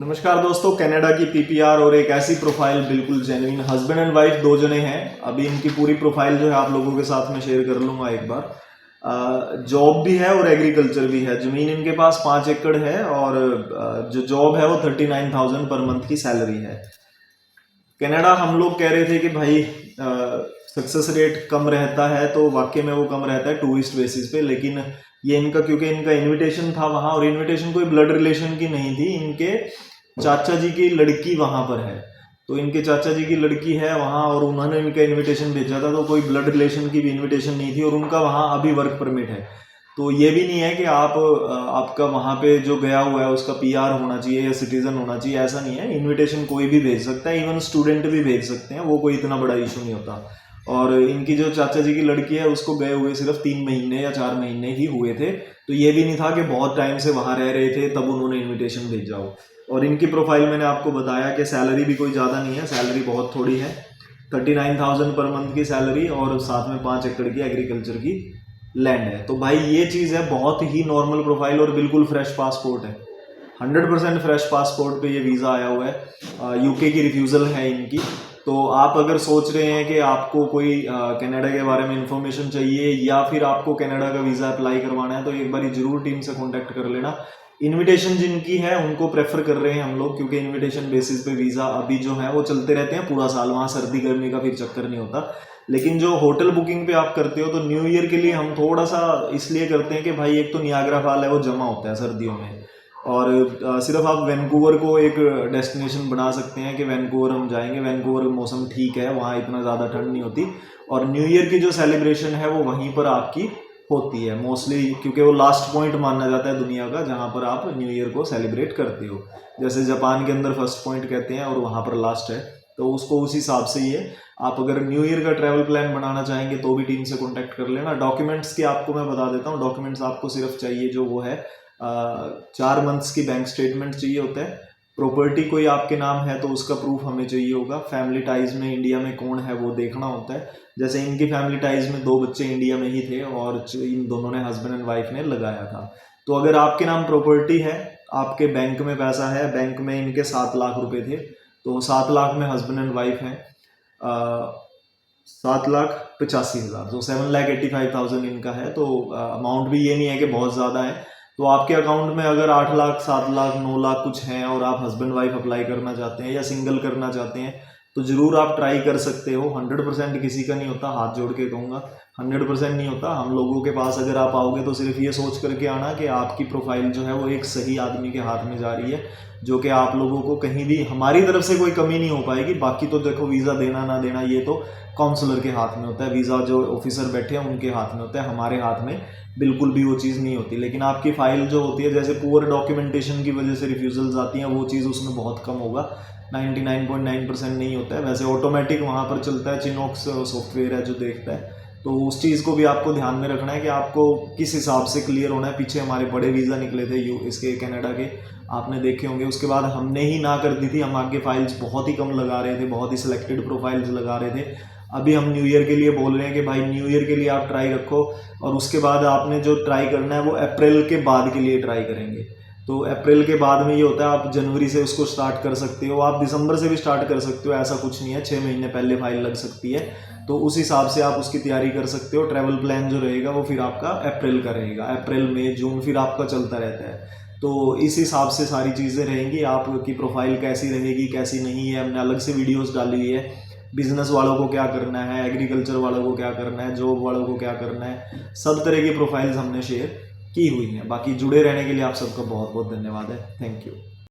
नमस्कार दोस्तों, कनाडा की पीपीआर और एक ऐसी प्रोफाइल बिल्कुल जेन्युइन हस्बैंड एंड वाइफ दो जने हैं। अभी इनकी पूरी प्रोफाइल जो है आप लोगों के साथ में शेयर कर लूंगा एक बार। जॉब भी है और एग्रीकल्चर भी है। जमीन इनके पास 5 एकड़ है और जो जॉब है वो 39,000 पर मंथ की सैलरी है। कनाडा हम लोग कह रहे थे कि भाई सक्सेस रेट कम रहता है, तो वाकई में वो कम रहता है टूरिस्ट बेसिस पे। लेकिन ये इनका क्योंकि इनका इनविटेशन था वहाँ, और इनविटेशन कोई ब्लड रिलेशन की नहीं थी, इनके चाचा जी की लड़की वहां पर है। तो इनके चाचा जी की लड़की है वहां और उन्होंने इनका इनविटेशन भेजा था, तो कोई ब्लड रिलेशन की भी इनविटेशन नहीं थी और उनका वहां अभी वर्क परमिट है। तो ये भी नहीं है कि आपका वहां पे जो गया हुआ है उसका पीआर होना चाहिए या सिटीजन होना चाहिए, ऐसा नहीं है। इनविटेशन कोई भी भेज सकता है, इवन स्टूडेंट भी भेज सकते हैं, वो कोई इतना बड़ा इशू नहीं होता। और इनकी जो चाचा जी की लड़की है उसको गए हुए सिर्फ 3 महीने या 4 महीने ही हुए थे। तो ये भी नहीं था कि बहुत टाइम से वहां रह रहे थे तब उन्होंने इनविटेशन भेजा हो। और इनकी प्रोफाइल मैंने आपको बताया कि सैलरी भी कोई ज़्यादा नहीं है, सैलरी बहुत थोड़ी है। 39,000 पर मंथ की सैलरी और साथ में 5 एकड़ की एग्रीकल्चर की लैंड है। तो भाई ये चीज़ है, बहुत ही नॉर्मल प्रोफाइल और बिल्कुल फ्रेश पासपोर्ट है। 100% फ्रेश पासपोर्ट पे ये वीज़ा आया हुआ है। यूके की रिफ्यूज़ल है इनकी। तो आप अगर सोच रहे हैं कि आपको कोई कनाडा के बारे में इंफॉर्मेशन चाहिए या फिर आपको कनाडा का वीज़ा अप्लाई करवाना है, तो एक बार जरूर टीम से कॉन्टैक्ट कर लेना। इनविटेशन जिनकी है उनको प्रेफर कर रहे हैं हम लोग, क्योंकि इनविटेशन बेसिस पे वीज़ा अभी जो है वो चलते रहते हैं पूरा साल। वहाँ सर्दी गर्मी का फिर चक्कर नहीं होता। लेकिन जो होटल बुकिंग पे आप करते हो तो न्यू ईयर के लिए हम थोड़ा सा इसलिए करते हैं कि भाई एक तो नियाग्रा फॉल है वो जमा होता है सर्दियों में, और सिर्फ आप वैंकूवर को एक डेस्टिनेशन बना सकते हैं कि वैंकूवर हम जाएंगे। वैंकूवर मौसम ठीक है, वहाँ इतना ज़्यादा ठंड नहीं होती, और न्यू ईयर की जो सेलिब्रेशन है वो वहीं पर आपकी होती है मोस्टली, क्योंकि वो लास्ट पॉइंट माना जाता है दुनिया का जहाँ पर आप न्यू ईयर को सेलिब्रेट करते हो। जैसे जापान के अंदर फर्स्ट पॉइंट कहते हैं और वहाँ पर लास्ट है, तो उसको उस हिसाब से ही है। आप अगर न्यू ईयर का ट्रैवल प्लान बनाना चाहेंगे तो भी टीम से कॉन्टैक्ट कर लेना। डॉक्यूमेंट्स की आपको मैं बता देता हूँ। डॉक्यूमेंट्स आपको सिर्फ चाहिए जो वो है 4 मंथ्स की बैंक स्टेटमेंट चाहिए होता है। प्रॉपर्टी कोई आपके नाम है तो उसका प्रूफ हमें चाहिए होगा। फैमिली टाइज में इंडिया में कौन है वो देखना होता है। जैसे इनकी फैमिली टाइज में 2 बच्चे इंडिया में ही थे और इन दोनों ने हस्बैंड एंड वाइफ ने लगाया था। तो अगर आपके नाम प्रॉपर्टी है, आपके बैंक में पैसा है, बैंक में इनके 7 लाख रुपए थे, तो 7 लाख में हस्बैंड एंड वाइफ हैं 7,85,000, तो 7,85,000 इनका है। तो अमाउंट भी ये नहीं है कि बहुत ज़्यादा है। तो आपके अकाउंट में अगर 8 लाख 7 लाख 9 लाख कुछ हैं और आप हस्बैंड वाइफ अप्लाई करना चाहते हैं या सिंगल करना चाहते हैं तो ज़रूर आप ट्राई कर सकते हो। 100% किसी का नहीं होता, हाथ जोड़ के कहूँगा 100% नहीं होता। हम लोगों के पास अगर आप आओगे तो सिर्फ ये सोच करके आना कि आपकी प्रोफाइल जो है वो एक सही आदमी के हाथ में जा रही है, जो कि आप लोगों को कहीं भी हमारी तरफ से कोई कमी नहीं हो पाएगी। बाकी तो देखो वीज़ा देना ना देना ये तो काउंसलर के हाथ में होता है, वीज़ा जो ऑफिसर बैठे हैं उनके हाथ में होता है, हमारे हाथ में बिल्कुल भी वो चीज़ नहीं होती। लेकिन आपकी फाइल जो होती है, जैसे पुअर डॉक्यूमेंटेशन की वजह से रिफ्यूजल्स आती हैं, वो चीज़ उसमें बहुत कम होगा, 99.9% नहीं होता है। वैसे ऑटोमेटिक वहाँ पर चलता है, चिनॉक्स सॉफ्टवेयर है जो देखता है। तो उस चीज़ को भी आपको ध्यान में रखना है कि आपको किस हिसाब से क्लियर होना है। पीछे हमारे बड़े वीज़ा निकले थे इसके कनाडा के, आपने देखे होंगे। उसके बाद हमने ही ना कर दी थी, हम आगे फाइल्स बहुत ही कम लगा रहे थे, बहुत ही सिलेक्टेड प्रोफाइल्स लगा रहे थे। अभी हम न्यू ईयर के लिए बोल रहे हैं कि भाई न्यू ईयर के लिए आप ट्राई रखो, और उसके बाद आपने जो ट्राई करना है वो अप्रैल के बाद के लिए ट्राई करेंगे। तो अप्रैल के बाद में ये होता है, आप जनवरी से उसको स्टार्ट कर सकते हो, आप दिसंबर से भी स्टार्ट कर सकते हो, ऐसा कुछ नहीं है। 6 महीने पहले फाइल लग सकती है, तो उस हिसाब से आप उसकी तैयारी कर सकते हो। ट्रैवल प्लान जो रहेगा वो फिर आपका अप्रैल का रहेगा, अप्रैल मई जून फिर आपका चलता रहता है। तो इस हिसाब से सारी चीज़ें रहेंगी। आपकी प्रोफाइल कैसी रहेगी कैसी नहीं है, हमने अलग से वीडियोज़ डाली हुई है। बिजनेस वालों को क्या करना है, एग्रीकल्चर वालों को क्या करना है, जॉब वालों को क्या करना है, सब तरह की प्रोफाइल्स हमने शेयर की हुई हैं। बाकी जुड़े रहने के लिए आप सबका बहुत बहुत धन्यवाद है। Thank you.